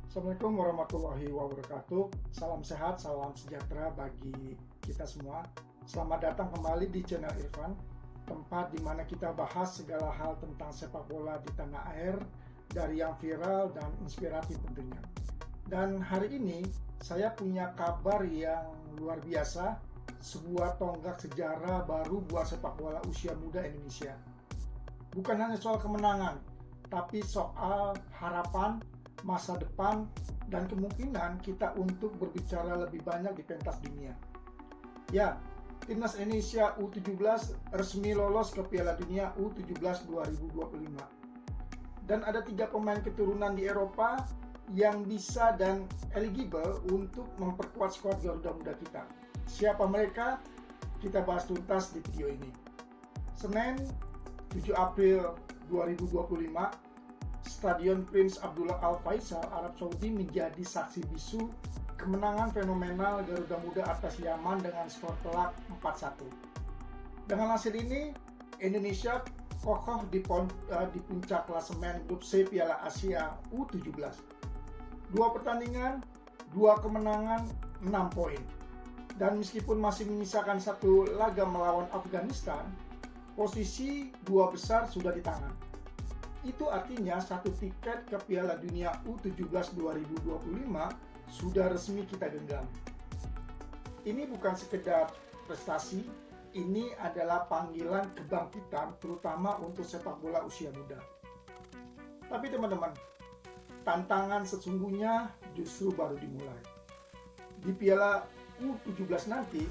Assalamualaikum warahmatullahi wabarakatuh. Salam sehat, salam sejahtera bagi kita semua. Selamat datang kembali di channel Irfan, tempat di mana kita bahas segala hal tentang sepak bola di tanah air, dari yang viral dan inspiratif tentunya. Dan hari ini saya punya kabar yang luar biasa, sebuah tonggak sejarah baru buat sepak bola usia muda Indonesia. Bukan hanya soal kemenangan, tapi soal harapan, masa depan, dan kemungkinan kita untuk berbicara lebih banyak di pentas dunia. Ya, Timnas Indonesia U17 resmi lolos ke Piala Dunia U17 2025. Dan ada 3 pemain keturunan di Eropa yang bisa dan eligible untuk memperkuat skuad Garuda Muda kita. Siapa mereka? Kita bahas tuntas di video ini. Senin 7 April 2025, Stadion Prince Abdullah Al Faisal, Arab Saudi menjadi saksi bisu kemenangan fenomenal Garuda Muda atas Yaman dengan skor telak 4-1. Dengan hasil ini, Indonesia kokoh di puncak klasemen grup C Piala Asia U17. 2 pertandingan, 2 kemenangan, 6 poin. Dan meskipun masih menyisakan 1 laga melawan Afghanistan, posisi 2 besar sudah di tangan. Itu artinya 1 tiket ke Piala Dunia U17 2025 sudah resmi kita genggam. Ini bukan sekedar prestasi, ini adalah panggilan kebangkitan terutama untuk sepak bola usia muda. Tapi teman-teman, tantangan sesungguhnya justru baru dimulai. Di Piala U17 nanti,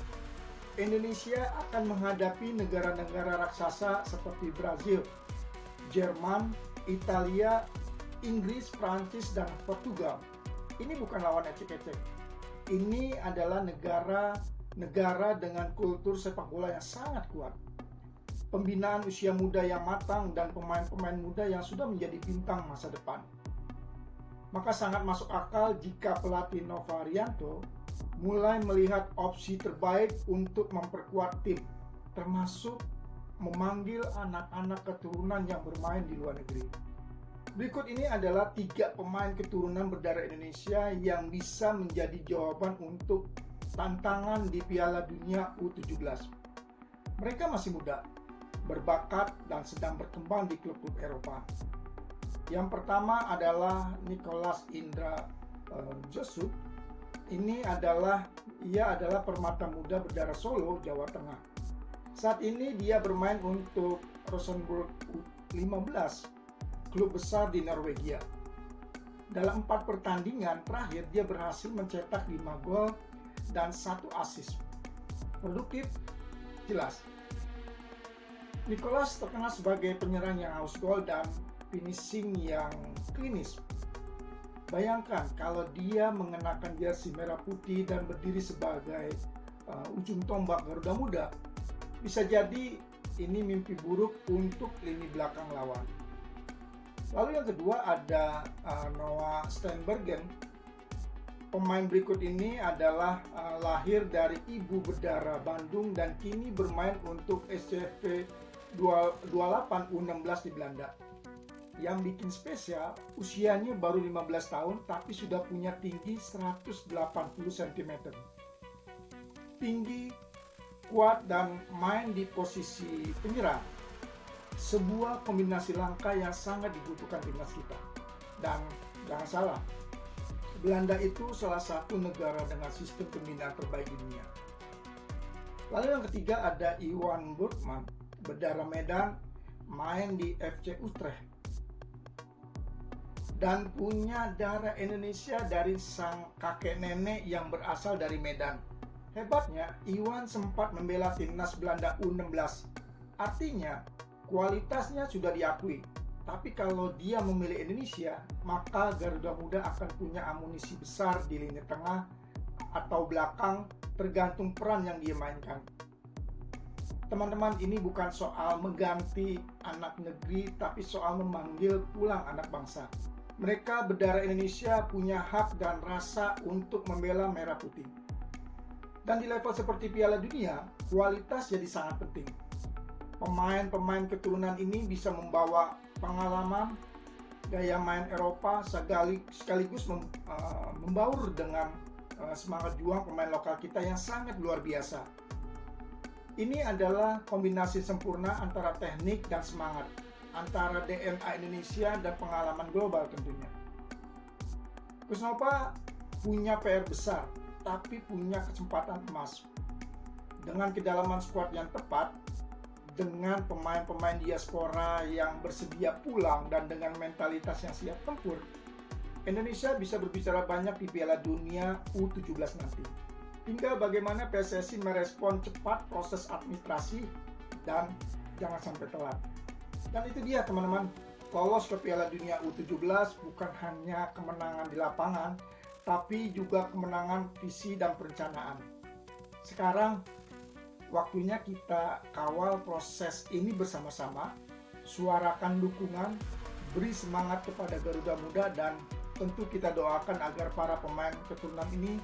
Indonesia akan menghadapi negara-negara raksasa seperti Brazil, Jerman, Italia, Inggris, Prancis, dan Portugal. Ini bukan lawan ecek-ecek. Ini adalah negara dengan kultur sepak bola yang sangat kuat. Pembinaan usia muda yang matang dan pemain-pemain muda yang sudah menjadi bintang masa depan. Maka sangat masuk akal jika pelatih Nova Arianto mulai melihat opsi terbaik untuk memperkuat tim, termasuk memanggil anak-anak keturunan yang bermain di luar negeri. Berikut ini adalah 3 pemain keturunan berdarah Indonesia yang bisa menjadi jawaban untuk tantangan di Piala Dunia U17. Mereka masih muda, berbakat, dan sedang berkembang di klub-klub Eropa. Yang pertama adalah Nicholas Indra Josu. Ia adalah permata muda berdarah Solo, Jawa Tengah. Saat ini dia bermain untuk Rosenborg U15, klub besar di Norwegia. Dalam 4 pertandingan terakhir dia berhasil mencetak 5 gol dan 1 assist. Produktif, jelas. Nicholas terkenal sebagai penyerang yang haus gol dan finishing yang klinis. Bayangkan kalau dia mengenakan jersey merah putih dan berdiri sebagai ujung tombak Garuda Muda. Bisa jadi ini mimpi buruk untuk lini belakang lawan. Lalu yang kedua ada Noah Steenbergen. Pemain berikut ini adalah lahir dari ibu berdarah Bandung dan kini bermain untuk SCV 28 U16 di Belanda. Yang bikin spesial, usianya baru 15 tahun tapi sudah punya tinggi 180 cm. Tinggi, kuat, dan main di posisi penyerang. Sebuah kombinasi langka yang sangat dibutuhkan timnas kita. Dan jangan salah, Belanda itu salah satu negara dengan sistem pembinaan terbaik di dunia. Lalu yang ketiga ada Iwan Burgman, berdarah Medan, main di FC Utrecht. Dan punya darah Indonesia dari sang kakek nenek yang berasal dari Medan. Hebatnya, Iwan sempat membela timnas Belanda U16. Artinya, kualitasnya sudah diakui. Tapi kalau dia memilih Indonesia, maka Garuda Muda akan punya amunisi besar di lini tengah atau belakang, tergantung peran yang dia mainkan. Teman-teman, ini bukan soal mengganti anak negeri, tapi soal memanggil pulang anak bangsa. Mereka berdarah Indonesia punya hak dan rasa untuk membela merah putih. Dan di level seperti Piala Dunia, kualitas jadi sangat penting. Pemain-pemain keturunan ini bisa membawa pengalaman, gaya main Eropa sekaligus membaur dengan semangat juang pemain lokal kita yang sangat luar biasa. Ini adalah kombinasi sempurna antara teknik dan semangat, antara DNA Indonesia dan pengalaman global tentunya. Coach Nova punya PR besar, tapi punya kesempatan emas. Dengan kedalaman skuad yang tepat, dengan pemain-pemain diaspora yang bersedia pulang dan dengan mentalitas yang siap tempur, Indonesia bisa berbicara banyak di Piala Dunia U17 nanti. Tinggal bagaimana PSSI merespon cepat proses administrasi dan jangan sampai telat. Dan itu dia teman-teman, lolos ke Piala Dunia U17 bukan hanya kemenangan di lapangan, tapi juga kemenangan visi dan perencanaan. Sekarang waktunya kita kawal proses ini bersama-sama, suarakan dukungan, beri semangat kepada Garuda Muda, dan tentu kita doakan agar para pemain keturunan ini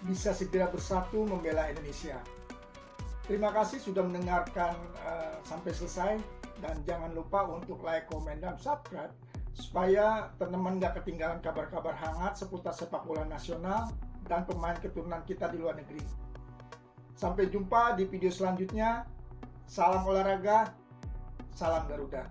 bisa segera bersatu membela Indonesia. Terima kasih sudah mendengarkan sampai selesai, dan jangan lupa untuk like, komen, dan subscribe supaya teman-teman gak ketinggalan kabar-kabar hangat seputar sepak bola nasional dan pemain keturunan kita di luar negeri. Sampai jumpa di video selanjutnya. Salam olahraga, salam Garuda.